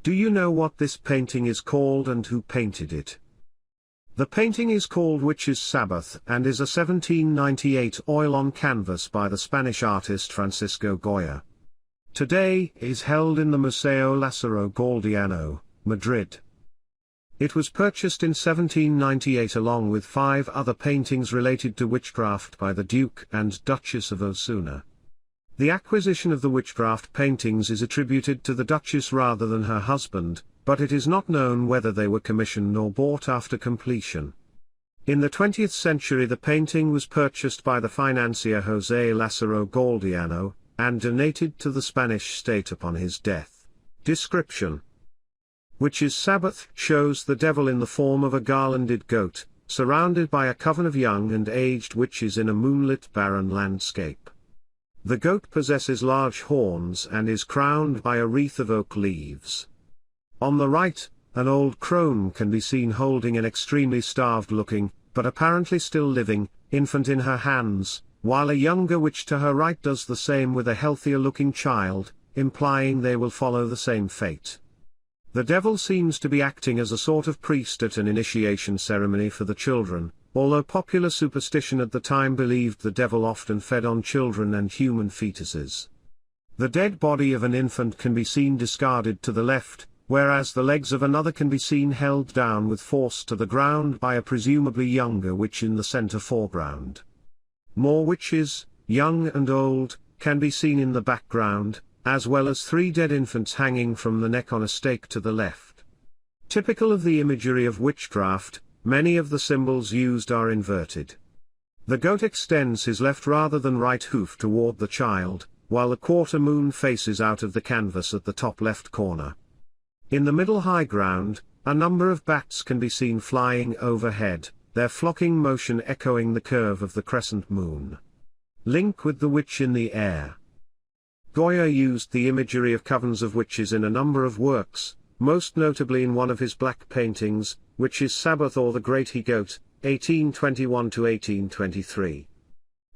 Do you know what this painting is called and who painted it? The painting is called Witch's Sabbath and is a 1798 oil on canvas by the Spanish artist Francisco Goya. Today is held in the Museo Lázaro Galdiano, Madrid. It was purchased in 1798 along with 5 other paintings related to witchcraft by the Duke and Duchess of Osuna. The acquisition of the witchcraft paintings is attributed to the Duchess rather than her husband, but it is not known whether they were commissioned or bought after completion. In the 20th century the painting was purchased by the financier José Lázaro Galdiano, and donated to the Spanish state upon his death. Description: Witch's Sabbath shows the devil in the form of a garlanded goat, surrounded by a coven of young and aged witches in a moonlit barren landscape. The goat possesses large horns and is crowned by a wreath of oak leaves. On the right, an old crone can be seen holding an extremely starved-looking, but apparently still living, infant in her hands, while a younger witch to her right does the same with a healthier-looking child, implying they will follow the same fate. The devil seems to be acting as a sort of priest at an initiation ceremony for the children, although popular superstition at the time believed the devil often fed on children and human fetuses. The dead body of an infant can be seen discarded to the left, whereas the legs of another can be seen held down with force to the ground by a presumably younger witch in the center foreground. More witches, young and old, can be seen in the background, as well as 3 dead infants hanging from the neck on a stake to the left. Typical of the imagery of witchcraft, many of the symbols used are inverted. The goat extends his left rather than right hoof toward the child, while the quarter moon faces out of the canvas at the top left corner. In the middle high ground, a number of bats can be seen flying overhead, their flocking motion echoing the curve of the crescent moon. Link with the witch in the air. Goya used the imagery of covens of witches in a number of works, most notably in one of his black paintings, Witch's Sabbath or the Great He-Goat, 1821–1823.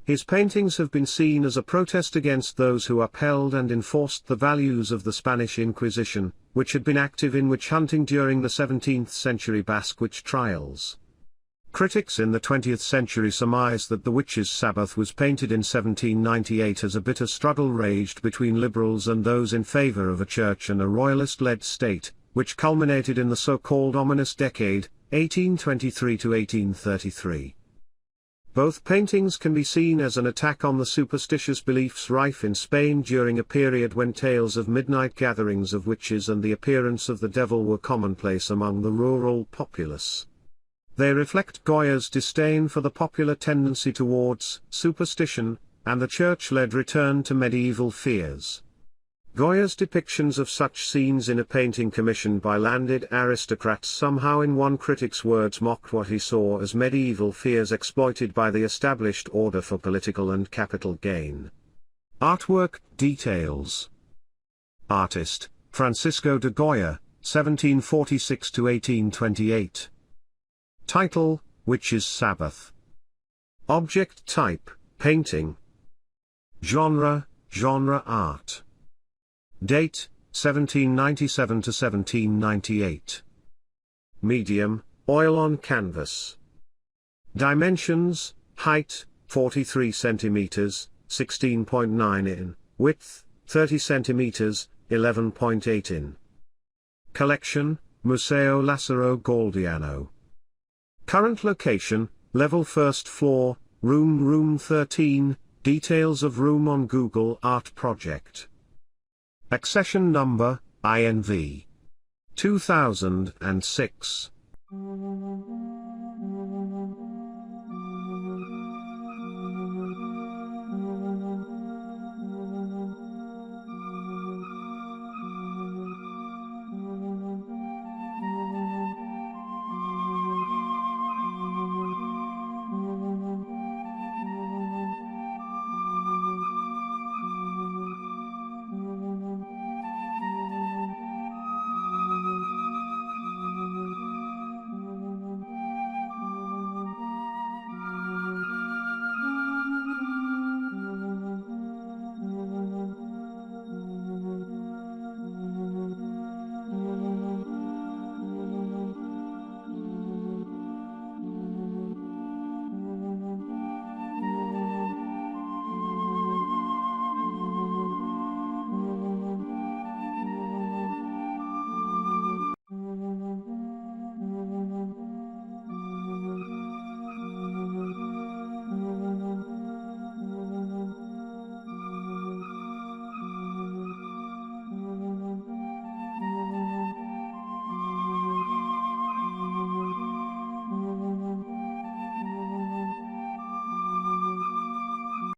His paintings have been seen as a protest against those who upheld and enforced the values of the Spanish Inquisition, which had been active in witch hunting during the 17th century Basque witch trials. Critics in the 20th century surmise that the Witch's Sabbath was painted in 1798 as a bitter struggle raged between liberals and those in favor of a church and a royalist-led state, which culminated in the so-called ominous decade, 1823–1833. Both paintings can be seen as an attack on the superstitious beliefs rife in Spain during a period when tales of midnight gatherings of witches and the appearance of the devil were commonplace among the rural populace. They reflect Goya's disdain for the popular tendency towards superstition, and the church-led return to medieval fears. Goya's depictions of such scenes in a painting commissioned by landed aristocrats somehow in one critic's words mocked what he saw as medieval fears exploited by the established order for political and capital gain. Artwork details. Artist, Francisco de Goya, 1746–1828. Title, Witch's Sabbath. Object type, painting. Genre, genre art. Date, 1797–1798. Medium, oil on canvas. Dimensions, height, 43 cm, 16.9 in, width, 30 cm, 11.8 in. Collection, Museo Lázaro Galdiano. Current location, level 1st floor, room 13, details of room on Google Art Project. Accession number, INV. 2006.